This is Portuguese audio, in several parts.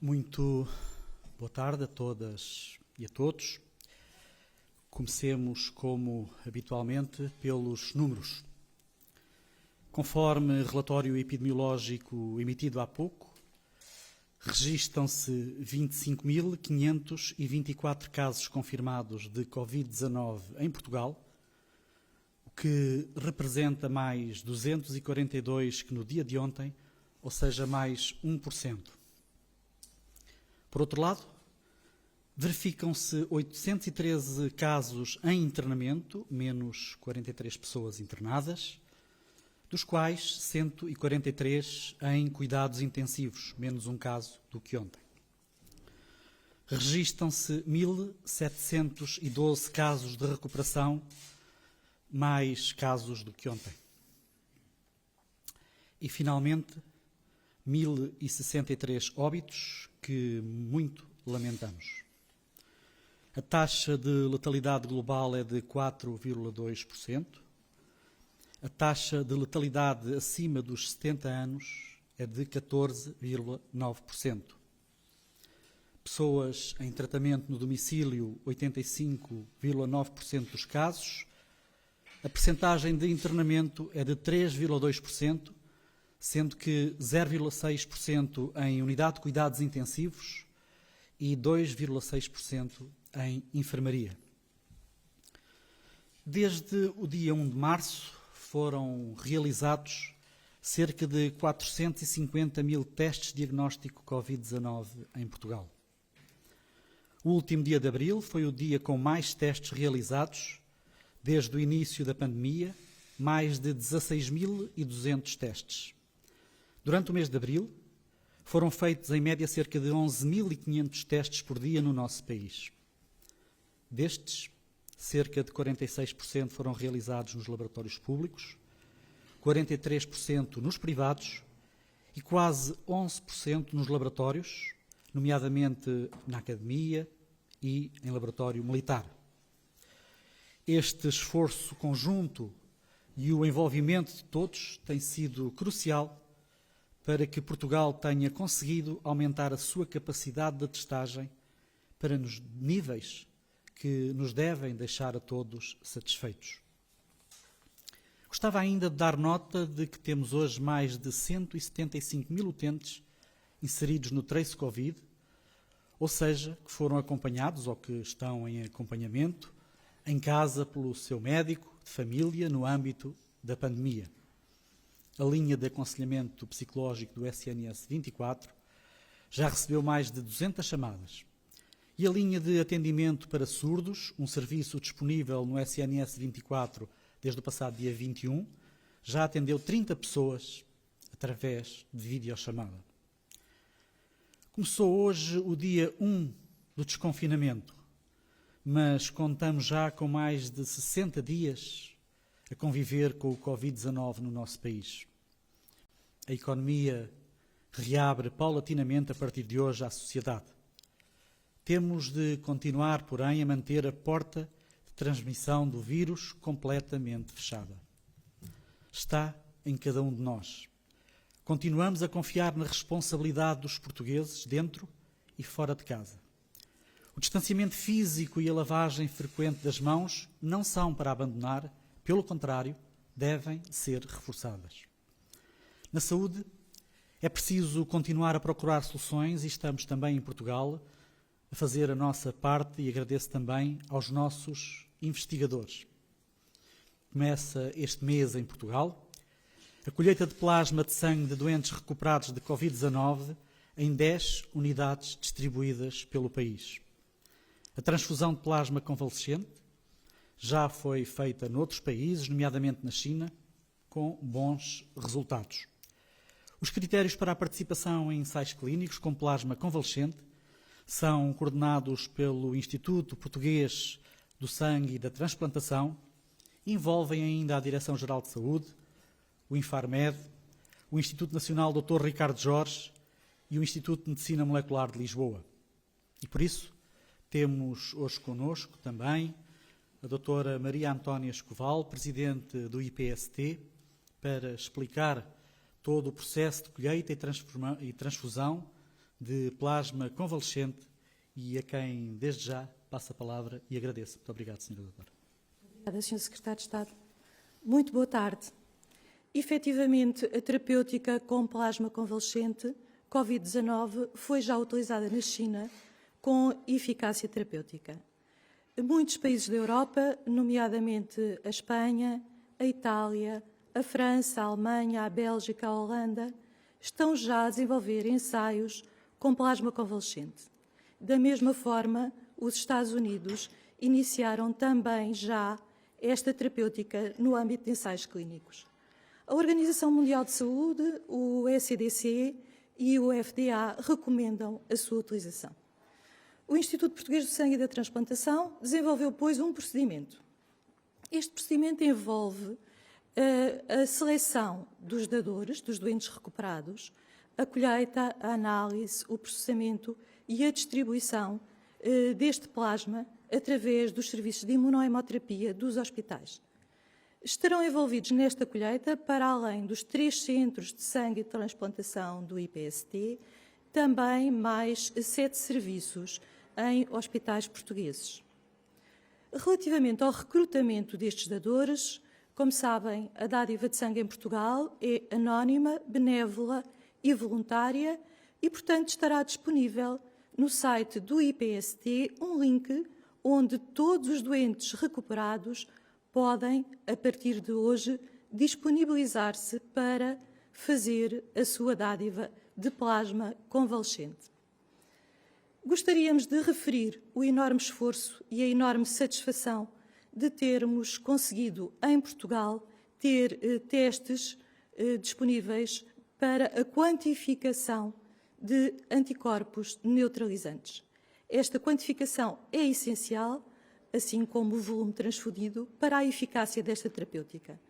Muito boa tarde a todas e a todos. Comecemos, como habitualmente, pelos números. Conforme relatório epidemiológico emitido há pouco, registram-se 25.524 casos confirmados de Covid-19 em Portugal, o que representa mais 242 que no dia de ontem, ou seja, mais 1%. Por outro lado, verificam-se 813 casos em internamento, menos 43 pessoas internadas, dos quais 143 em cuidados intensivos, menos um caso do que ontem. Registram-se 1.712 casos de recuperação, mais casos do que ontem. E, finalmente, 1.063 óbitos, que muito lamentamos. A taxa de letalidade global é de 4,2%. A taxa de letalidade acima dos 70 anos é de 14,9%. Pessoas em tratamento no domicílio, 85,9% dos casos. A percentagem de internamento é de 3,2%, sendo que 0,6% em unidade de cuidados intensivos e 2,6% em enfermaria. Desde o dia 1 de março foram realizados cerca de 450 mil testes de diagnóstico Covid-19 em Portugal. O último dia de abril foi o dia com mais testes realizados desde o início da pandemia, mais de 16.200 testes. Durante o mês de abril, foram feitos em média cerca de 11.500 testes por dia no nosso país. Destes, cerca de 46% foram realizados nos laboratórios públicos, 43% nos privados e quase 11% nos laboratórios, nomeadamente na academia e em laboratório militar. Este esforço conjunto e o envolvimento de todos tem sido crucial para que Portugal tenha conseguido aumentar a sua capacidade de testagem para nos níveis que nos devem deixar a todos satisfeitos. Gostava ainda de dar nota de que temos hoje mais de 175 mil utentes inseridos no Trace Covid, ou seja, que foram acompanhados ou que estão em acompanhamento em casa pelo seu médico de família no âmbito da pandemia. A linha de aconselhamento psicológico do SNS 24 já recebeu mais de 200 chamadas. E a linha de atendimento para surdos, um serviço disponível no SNS 24 desde o passado dia 21, já atendeu 30 pessoas através de videochamada. Começou hoje o dia 1 do desconfinamento, mas contamos já com mais de 60 dias a conviver com o Covid-19 no nosso país. A economia reabre paulatinamente a partir de hoje à sociedade. Temos de continuar, porém, a manter a porta de transmissão do vírus completamente fechada. Está em cada um de nós. Continuamos a confiar na responsabilidade dos portugueses dentro e fora de casa. O distanciamento físico e a lavagem frequente das mãos não são para abandonar, pelo contrário, devem ser reforçadas. Na saúde, é preciso continuar a procurar soluções e estamos também em Portugal a fazer a nossa parte e agradeço também aos nossos investigadores. Começa este mês em Portugal a colheita de plasma de sangue de doentes recuperados de Covid-19 em 10 unidades distribuídas pelo país. A transfusão de plasma convalescente já foi feita noutros países, nomeadamente na China, com bons resultados. Os critérios para a participação em ensaios clínicos com plasma convalescente são coordenados pelo Instituto Português do Sangue e da Transplantação e envolvem ainda a Direção-Geral de Saúde, o Infarmed, o Instituto Nacional Dr. Ricardo Jorge e o Instituto de Medicina Molecular de Lisboa. E por isso temos hoje connosco também a doutora Maria Antónia Escoval, presidente do IPST, para explicar todo o processo de colheita e transfusão de plasma convalescente e a quem, desde já, passo a palavra e agradeço. Muito obrigado, Sra. Doutora. Obrigada, Sr. Secretário de Estado. Muito boa tarde. Efetivamente, a terapêutica com plasma convalescente Covid-19 foi já utilizada na China com eficácia terapêutica. Muitos países da Europa, nomeadamente a Espanha, a Itália, a França, a Alemanha, a Bélgica, a Holanda, estão já a desenvolver ensaios com plasma convalescente. Da mesma forma, os Estados Unidos iniciaram também já esta terapêutica no âmbito de ensaios clínicos. A Organização Mundial de Saúde, o ECDC e o FDA recomendam a sua utilização. O Instituto Português do Sangue e da Transplantação desenvolveu, pois, um procedimento. Este procedimento envolve a seleção dos dadores, dos doentes recuperados, a colheita, a análise, o processamento e a distribuição deste plasma através dos serviços de imunohemoterapia dos hospitais. Estarão envolvidos nesta colheita, para além dos 3 centros de sangue e de transplantação do IPST, também mais 7 serviços em hospitais portugueses. Relativamente ao recrutamento destes dadores, como sabem, a dádiva de sangue em Portugal é anónima, benévola e voluntária e, portanto, estará disponível no site do IPST um link onde todos os doentes recuperados podem, a partir de hoje, disponibilizar-se para fazer a sua dádiva de plasma convalescente. Gostaríamos de referir o enorme esforço e a enorme satisfação de termos conseguido, em Portugal, ter testes disponíveis para a quantificação de anticorpos neutralizantes. Esta quantificação é essencial, assim como o volume transfundido, para a eficácia desta terapêutica.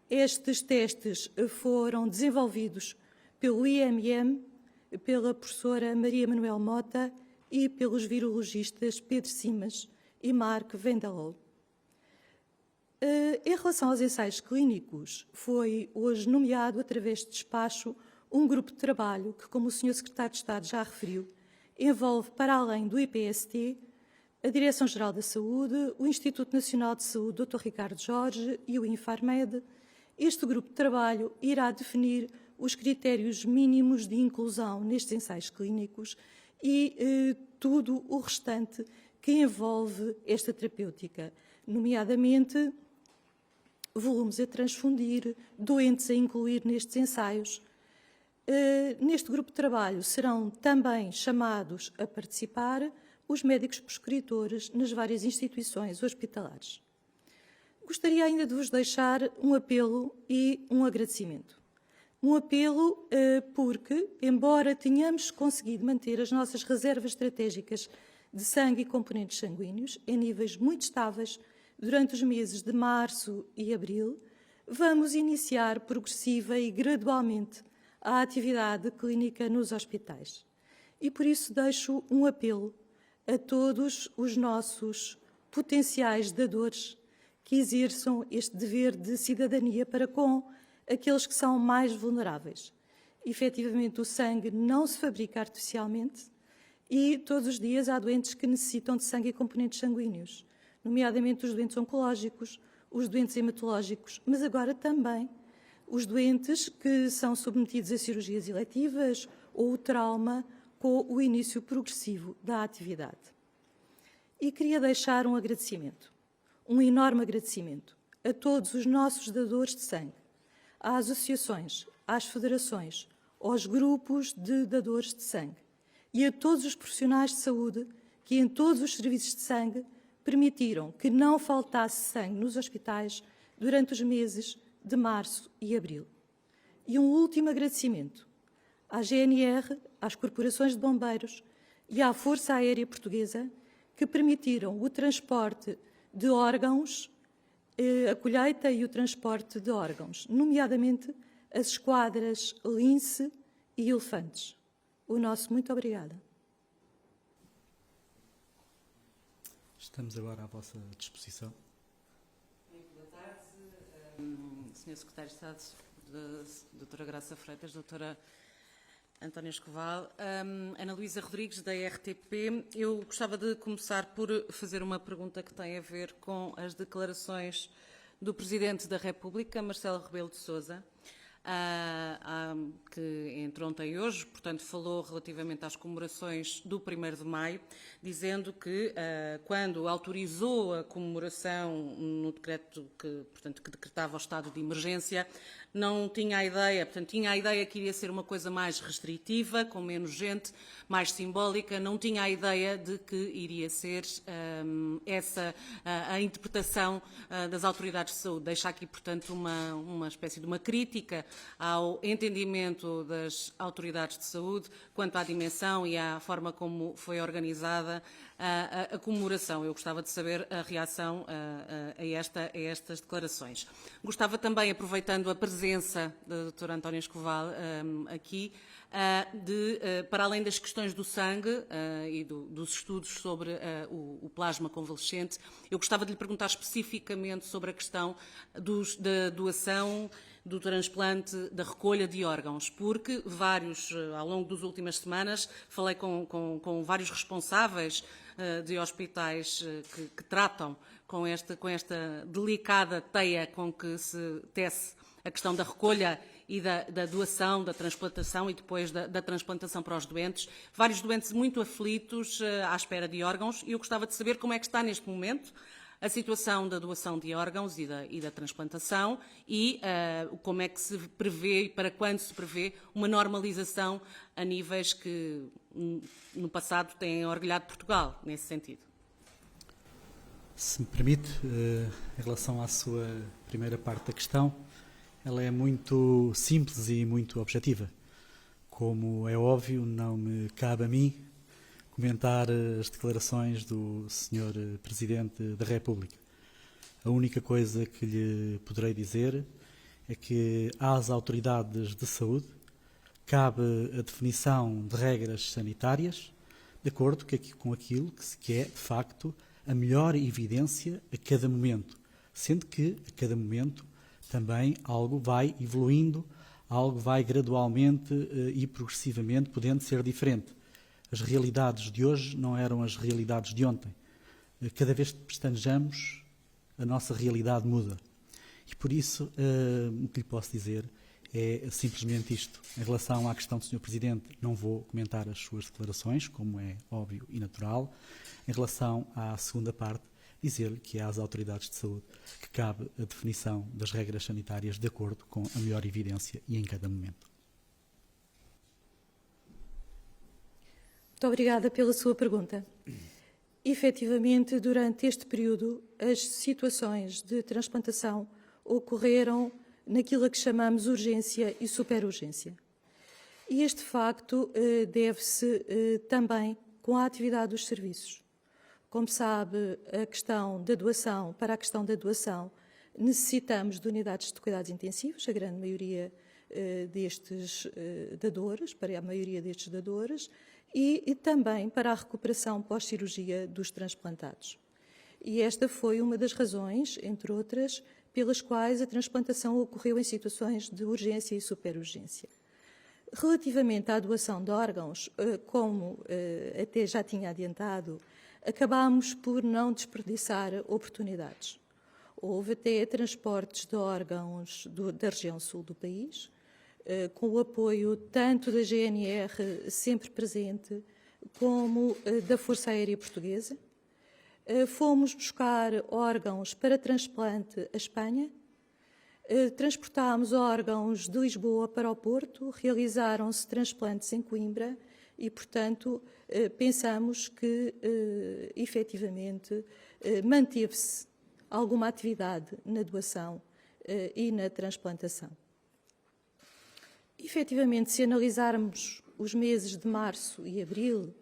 Estes testes foram desenvolvidos pelo IMM, pela professora Maria Manuel Mota e pelos virologistas Pedro Simas e Mark Vendelol. Em relação aos ensaios clínicos, foi hoje nomeado, através de despacho, um grupo de trabalho que, como o Sr. Secretário de Estado já referiu, envolve, para além do IPST, a Direção-Geral da Saúde, o Instituto Nacional de Saúde, Dr. Ricardo Jorge e o Infarmed. Este grupo de trabalho irá definir os critérios mínimos de inclusão nestes ensaios clínicos e tudo o restante que envolve esta terapêutica, nomeadamente volumes a transfundir, doentes a incluir nestes ensaios. Neste grupo de trabalho serão também chamados a participar os médicos prescritores nas várias instituições hospitalares. Gostaria ainda de vos deixar um apelo e um agradecimento. Um apelo porque, embora tenhamos conseguido manter as nossas reservas estratégicas de sangue e componentes sanguíneos em níveis muito estáveis durante os meses de março e abril, vamos iniciar progressiva e gradualmente a atividade clínica nos hospitais. E por isso deixo um apelo a todos os nossos potenciais dadores que exerçam este dever de cidadania para com aqueles que são mais vulneráveis. Efetivamente, o sangue não se fabrica artificialmente e todos os dias há doentes que necessitam de sangue e componentes sanguíneos, nomeadamente os doentes oncológicos, os doentes hematológicos, mas agora também os doentes que são submetidos a cirurgias eletivas ou o trauma com o início progressivo da atividade. E queria deixar um agradecimento, um enorme agradecimento a todos os nossos dadores de sangue, às associações, às federações, aos grupos de dadores de sangue e a todos os profissionais de saúde que em todos os serviços de sangue permitiram que não faltasse sangue nos hospitais durante os meses de março e abril. E um último agradecimento à GNR, às corporações de bombeiros e à Força Aérea Portuguesa que permitiram o transporte de órgãos, a colheita e o transporte de órgãos, nomeadamente as esquadras Lince e Elefantes. O nosso muito obrigada. Estamos agora à vossa disposição. Muito boa tarde, Sr. Secretário de Estado, Doutora Graça Freitas, Doutora António Escoval. Ana Luísa Rodrigues, da RTP. Eu gostava de começar por fazer uma pergunta que tem a ver com as declarações do Presidente da República, Marcelo Rebelo de Sousa, que entrou ontem e hoje, portanto, falou relativamente às comemorações do 1º de Maio, dizendo que, quando autorizou a comemoração no decreto que decretava o estado de emergência, não tinha a ideia, portanto, tinha a ideia que iria ser uma coisa mais restritiva, com menos gente, mais simbólica, não tinha a ideia de que iria ser essa a interpretação das autoridades de saúde. Deixa aqui, portanto, uma espécie de uma crítica ao entendimento das autoridades de saúde quanto à dimensão e à forma como foi organizada a comemoração. Eu gostava de saber a reação a estas declarações. Gostava também, aproveitando a presença do Dr. António Escoval aqui, para além das questões do sangue e dos estudos sobre o plasma convalescente, eu gostava de lhe perguntar especificamente sobre a questão da doação, do transplante, da recolha de órgãos, porque ao longo das últimas semanas, falei com vários responsáveis de hospitais que tratam com esta delicada teia com que se tece a questão da recolha e da doação, da transplantação e depois da transplantação para os doentes. Vários doentes muito aflitos à espera de órgãos, e eu gostava de saber como é que está neste momento a situação da doação de órgãos e da transplantação e como é que se prevê e para quando se prevê uma normalização a níveis que no passado têm orgulhado Portugal, nesse sentido. Se me permite, em relação à sua primeira parte da questão, ela é muito simples e muito objetiva. Como é óbvio, não me cabe a mim comentar as declarações do Sr. Presidente da República. A única coisa que lhe poderei dizer é que às autoridades de saúde cabe a definição de regras sanitárias de acordo com aquilo que é, de facto, a melhor evidência a cada momento, sendo que, a cada momento, também algo vai evoluindo, algo vai gradualmente e progressivamente podendo ser diferente. As realidades de hoje não eram as realidades de ontem. Cada vez que pestanejamos, a nossa realidade muda. E por isso, o que lhe posso dizer é simplesmente isto. Em relação à questão do Sr. Presidente, não vou comentar as suas declarações, como é óbvio e natural. Em relação à segunda parte, dizer-lhe que é às autoridades de saúde que cabe a definição das regras sanitárias de acordo com a melhor evidência e em cada momento. Muito obrigada pela sua pergunta. Efetivamente, durante este período, as situações de transplantação ocorreram naquilo a que chamamos urgência e superurgência. E este facto deve-se também com a atividade dos serviços. Como sabe, a questão da doação, para a questão da doação, necessitamos de unidades de cuidados intensivos, a grande maioria destes dadores, para a maioria destes dadores, e também para a recuperação pós-cirurgia dos transplantados. E esta foi uma das razões, entre outras, pelas quais a transplantação ocorreu em situações de urgência e superurgência. Relativamente à doação de órgãos, como até já tinha adiantado, acabámos por não desperdiçar oportunidades. Houve até transportes de órgãos da região sul do país, com o apoio tanto da GNR, sempre presente, como da Força Aérea Portuguesa. Fomos buscar órgãos para transplante à Espanha, transportámos órgãos de Lisboa para o Porto, realizaram-se transplantes em Coimbra e, portanto, pensamos que, efetivamente, manteve-se alguma atividade na doação e na transplantação. Efetivamente, se analisarmos os meses de março e abril,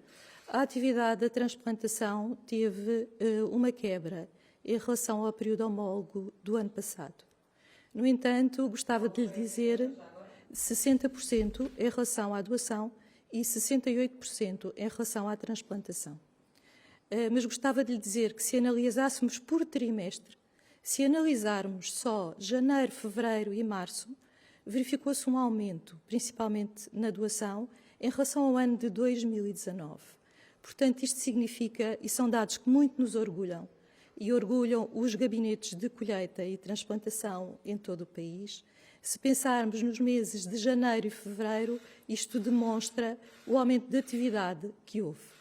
a atividade da transplantação teve uma quebra em relação ao período homólogo do ano passado. No entanto, gostava de lhe dizer 60% em relação à doação e 68% em relação à transplantação. Mas gostava de lhe dizer que se analisássemos por trimestre, se analisarmos só janeiro, fevereiro e março, verificou-se um aumento, principalmente na doação, em relação ao ano de 2019. Portanto, isto significa, e são dados que muito nos orgulham, e orgulham os gabinetes de colheita e transplantação em todo o país. Se pensarmos nos meses de janeiro e fevereiro, isto demonstra o aumento de atividade que houve.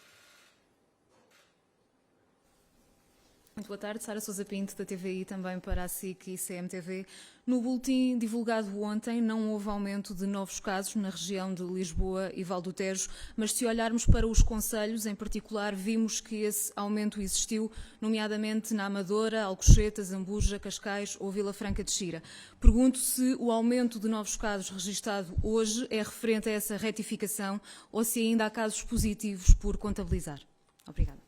Muito boa tarde, Sara Sousa Pinto, da TVI, também para a SIC e CMTV. No boletim divulgado ontem, não houve aumento de novos casos na região de Lisboa e Val do Tejo, mas se olharmos para os concelhos, em particular, vimos que esse aumento existiu, nomeadamente na Amadora, Alcochete, Zambuja, Cascais ou Vila Franca de Xira. Pergunto se o aumento de novos casos registado hoje é referente a essa retificação ou se ainda há casos positivos por contabilizar. Obrigada.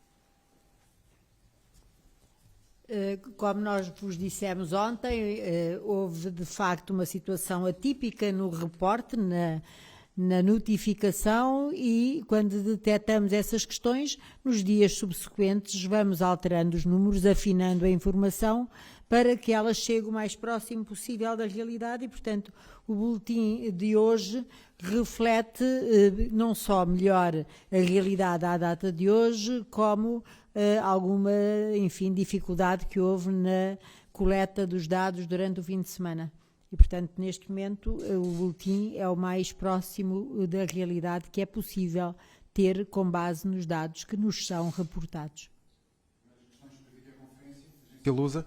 Como nós vos dissemos ontem, houve de facto uma situação atípica no reporte, na notificação, e quando detectamos essas questões, nos dias subsequentes vamos alterando os números, afinando a informação para que ela chegue o mais próximo possível da realidade e, portanto, o boletim de hoje reflete não só melhor a realidade à data de hoje, como alguma, enfim, dificuldade que houve na coleta dos dados durante o fim de semana. E, portanto, neste momento, o boletim é o mais próximo da realidade que é possível ter com base nos dados que nos são reportados. Lusa?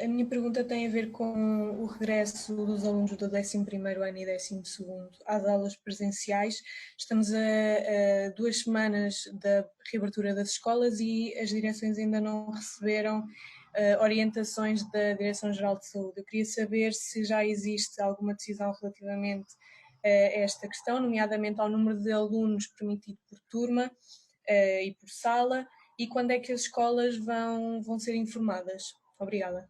A minha pergunta tem a ver com o regresso dos alunos do 11º ano e 12º às aulas presenciais. Estamos a 2 semanas da reabertura das escolas e as direções ainda não receberam orientações da Direção-Geral de Saúde. Eu queria saber se já existe alguma decisão relativamente a esta questão, nomeadamente ao número de alunos permitido por turma e por sala, e quando é que as escolas vão ser informadas. Obrigada.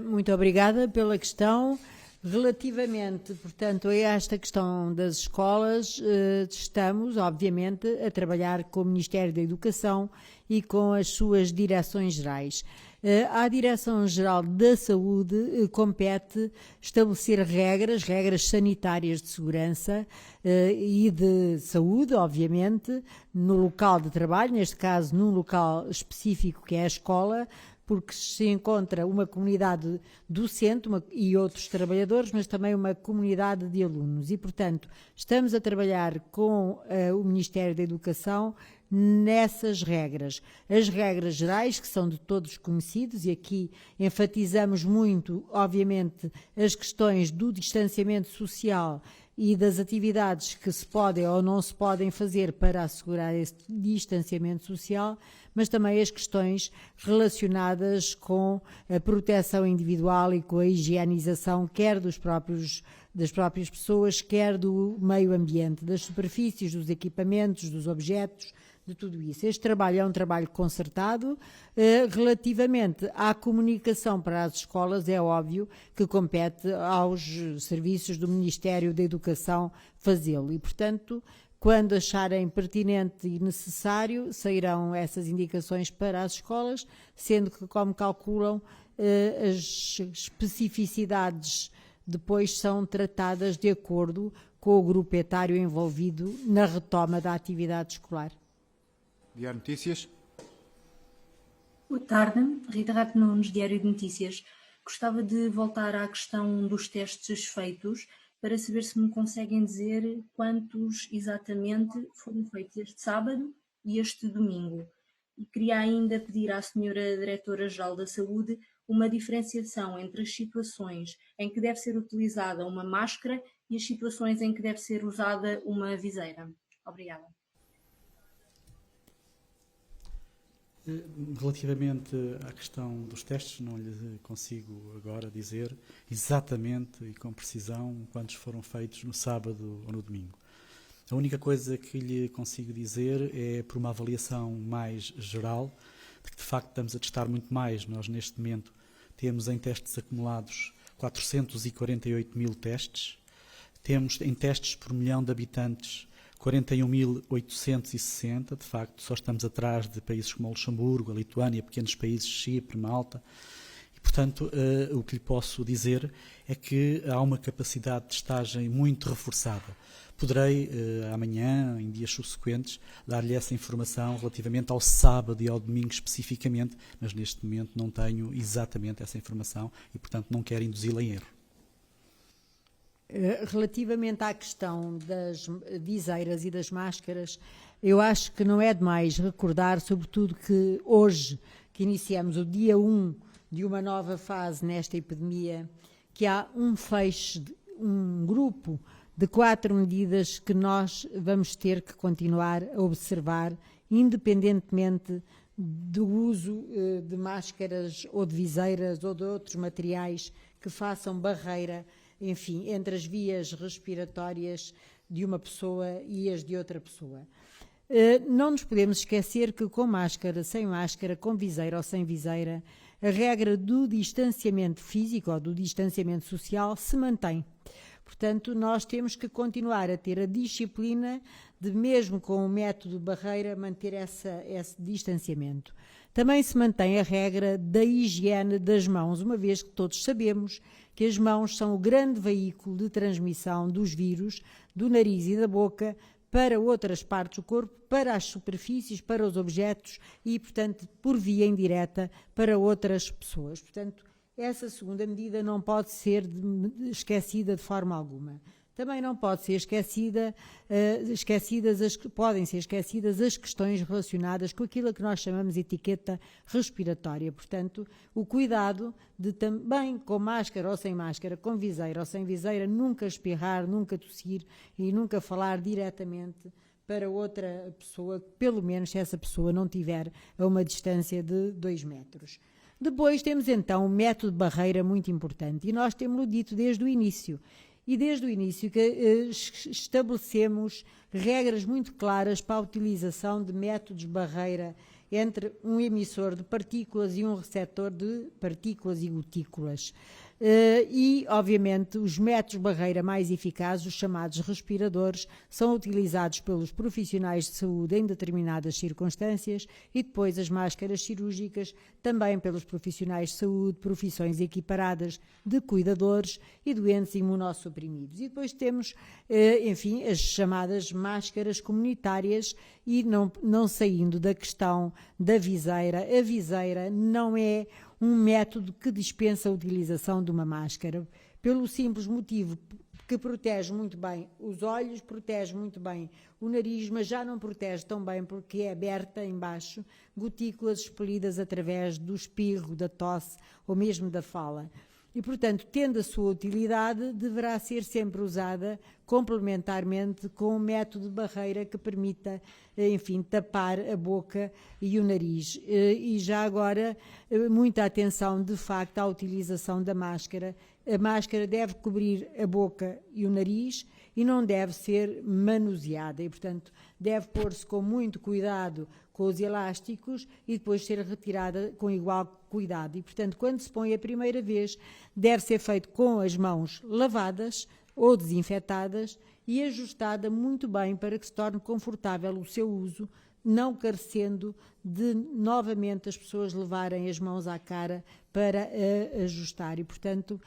Muito obrigada pela questão. Relativamente, portanto, a esta questão das escolas, estamos, obviamente, a trabalhar com o Ministério da Educação e com as suas direções gerais. À Direção-Geral da Saúde compete estabelecer regras sanitárias de segurança e de saúde, obviamente, no local de trabalho, neste caso num local específico que é a escola, porque se encontra uma comunidade docente e outros trabalhadores, mas também uma comunidade de alunos. E, portanto, estamos a trabalhar com o Ministério da Educação nessas regras. As regras gerais, que são de todos conhecidos, e aqui enfatizamos muito, obviamente, as questões do distanciamento social e das atividades que se podem ou não se podem fazer para assegurar esse distanciamento social, mas também as questões relacionadas com a proteção individual e com a higienização, quer das próprias pessoas, quer do meio ambiente, das superfícies, dos equipamentos, dos objetos, de tudo isso. Este trabalho é um trabalho concertado. Relativamente à comunicação para as escolas, é óbvio que compete aos serviços do Ministério da Educação fazê-lo e, portanto, quando acharem pertinente e necessário, sairão essas indicações para as escolas, sendo que, como calculam, as especificidades depois são tratadas de acordo com o grupo etário envolvido na retoma da atividade escolar. Diário Notícias. Boa tarde, Rita Rato Nunes, Diário de Notícias. Gostava de voltar à questão dos testes feitos para saber se me conseguem dizer quantos exatamente foram feitos este sábado e este domingo. E queria ainda pedir à Senhora Diretora-Geral da Saúde uma diferenciação entre as situações em que deve ser utilizada uma máscara e as situações em que deve ser usada uma viseira. Obrigada. Relativamente à questão dos testes, não lhe consigo agora dizer exatamente e com precisão quantos foram feitos no sábado ou no domingo. A única coisa que lhe consigo dizer é por uma avaliação mais geral, de que de facto estamos a testar muito mais. Nós neste momento temos em testes acumulados 448 mil testes, temos em testes por milhão de habitantes 41.860, de facto só estamos atrás de países como o Luxemburgo, a Lituânia, pequenos países, Chipre, Malta, e Portanto, o que lhe posso dizer é que há uma capacidade de testagem muito reforçada. Poderei, amanhã, em dias subsequentes, dar-lhe essa informação relativamente ao sábado e ao domingo especificamente, mas neste momento não tenho exatamente essa informação e, portanto, não quero induzi-la em erro. Relativamente à questão das viseiras e das máscaras, eu acho que não é demais recordar, sobretudo que hoje, que iniciamos o dia 1 de uma nova fase nesta epidemia, que há um feixe, um grupo de 4 medidas que nós vamos ter que continuar a observar, independentemente do uso de máscaras ou de viseiras ou de outros materiais que façam barreira, enfim, entre as vias respiratórias de uma pessoa e as de outra pessoa. Não nos podemos esquecer que com máscara, sem máscara, com viseira ou sem viseira, a regra do distanciamento físico ou do distanciamento social se mantém. Portanto, nós temos que continuar a ter a disciplina de, mesmo com o método barreira, manter esse distanciamento. Também se mantém a regra da higiene das mãos, uma vez que todos sabemos que as mãos são o grande veículo de transmissão dos vírus, do nariz e da boca, para outras partes do corpo, para as superfícies, para os objetos e, portanto, por via indireta, para outras pessoas. Portanto, essa segunda medida não pode ser esquecida de forma alguma. Também não pode ser podem ser esquecidas as questões relacionadas com aquilo que nós chamamos de etiqueta respiratória. Portanto, o cuidado de também, com máscara ou sem máscara, com viseira ou sem viseira, nunca espirrar, nunca tossir e nunca falar diretamente para outra pessoa, pelo menos se essa pessoa não tiver a uma distância de 2 metros. Depois temos então um método de barreira muito importante e nós temos-lo dito desde o início. E desde o início que estabelecemos regras muito claras para a utilização de métodos de barreira entre um emissor de partículas e um receptor de partículas e gotículas. E, obviamente, os métodos de barreira mais eficazes, os chamados respiradores, são utilizados pelos profissionais de saúde em determinadas circunstâncias e depois as máscaras cirúrgicas também pelos profissionais de saúde, profissões equiparadas de cuidadores e doentes imunossuprimidos. E depois temos, enfim, as chamadas máscaras comunitárias e não saindo da questão da viseira. A viseira não é um método que dispensa a utilização de uma máscara, pelo simples motivo que protege muito bem os olhos, protege muito bem o nariz, mas já não protege tão bem porque é aberta embaixo, gotículas expelidas através do espirro, da tosse ou mesmo da fala. E, portanto, tendo a sua utilidade, deverá ser sempre usada complementarmente com um método de barreira que permita, enfim, tapar a boca e o nariz. E já agora, muita atenção, de facto, à utilização da máscara. A máscara deve cobrir a boca e o nariz e não deve ser manuseada. E, portanto, deve pôr-se com muito cuidado com os elásticos e depois ser retirada com igual cuidado. E, portanto, quando se põe a primeira vez, deve ser feito com as mãos lavadas ou desinfetadas e ajustada muito bem para que se torne confortável o seu uso, não carecendo de, novamente, as pessoas levarem as mãos à cara para ajustar. E, portanto,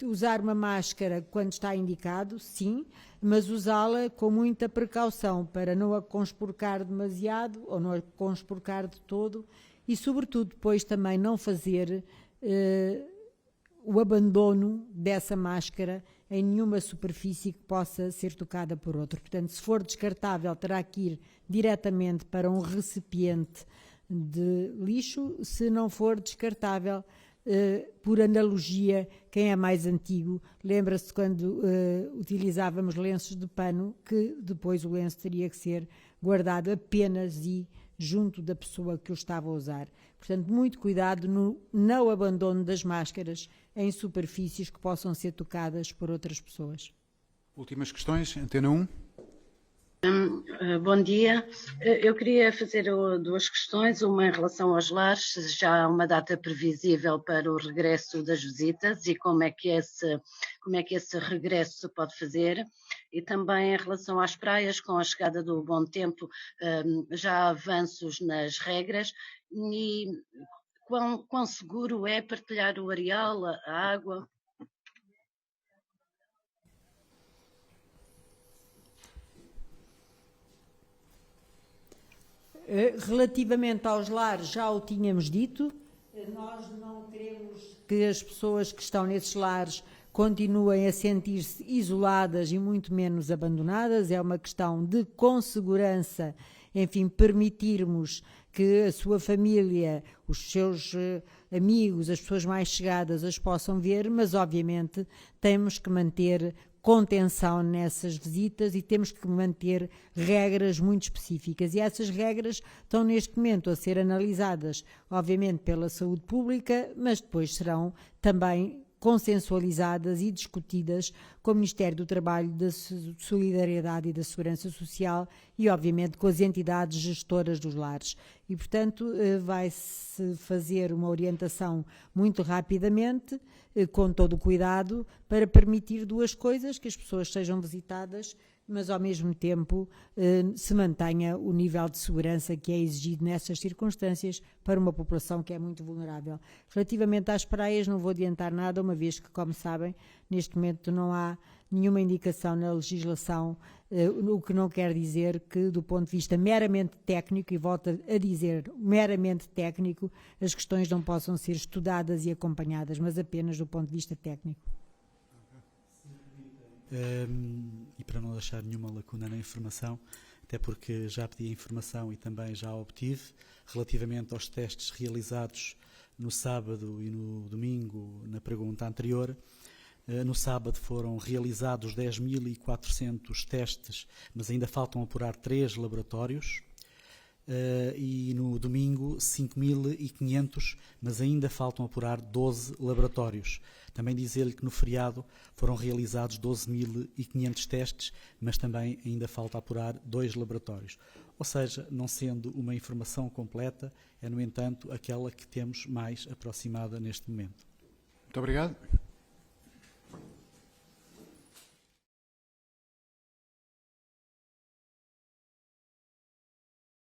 usar uma máscara quando está indicado, sim, mas usá-la com muita precaução para não a conspurcar demasiado ou não a conspurcar de todo e, sobretudo, depois também não fazer o abandono dessa máscara em nenhuma superfície que possa ser tocada por outro. Portanto, se for descartável, terá que ir diretamente para um recipiente de lixo. Se não for descartável, por analogia, quem é mais antigo, lembra-se quando utilizávamos lenços de pano, que depois o lenço teria que ser guardado apenas e junto da pessoa que o estava a usar. Portanto, muito cuidado no não abandono das máscaras em superfícies que possam ser tocadas por outras pessoas. Últimas questões, Antena 1. Bom dia. Eu queria fazer 2 questões, uma em relação aos lares, se já há uma data previsível para o regresso das visitas e como é que esse regresso se pode fazer, e também em relação às praias, com a chegada do bom tempo, já há avanços nas regras e quão seguro é partilhar o areal, a água? Relativamente aos lares, já o tínhamos dito, nós não queremos que as pessoas que estão nesses lares continuem a sentir-se isoladas e muito menos abandonadas. É uma questão de com segurança, enfim, permitirmos que a sua família, os seus amigos, as pessoas mais chegadas as possam ver, mas obviamente temos que manter contenção nessas visitas e temos que manter regras muito específicas. E essas regras estão neste momento a ser analisadas, obviamente, pela saúde pública, mas depois serão também consensualizadas e discutidas com o Ministério do Trabalho, da Solidariedade e da Segurança Social e, obviamente, com as entidades gestoras dos lares. E, portanto, vai-se fazer uma orientação muito rapidamente, com todo o cuidado, para permitir duas coisas: que as pessoas sejam visitadas, mas ao mesmo tempo se mantenha o nível de segurança que é exigido nessas circunstâncias para uma população que é muito vulnerável. Relativamente às praias, não vou adiantar nada, uma vez que, como sabem, neste momento não há nenhuma indicação na legislação, o que não quer dizer que, do ponto de vista meramente técnico, e volto a dizer meramente técnico, as questões não possam ser estudadas e acompanhadas, mas apenas do ponto de vista técnico. E para não deixar nenhuma lacuna na informação, até porque já pedi a informação e também já a obtive, relativamente aos testes realizados no sábado e no domingo, na pergunta anterior. No sábado foram realizados 10.400 testes, mas ainda faltam apurar 3 laboratórios. E no domingo 5.500, mas ainda faltam apurar 12 laboratórios. Também dizer-lhe que no feriado foram realizados 12.500 testes, mas também ainda falta apurar 2 laboratórios. Ou seja, não sendo uma informação completa, é, no entanto, aquela que temos mais aproximada neste momento. Muito obrigado.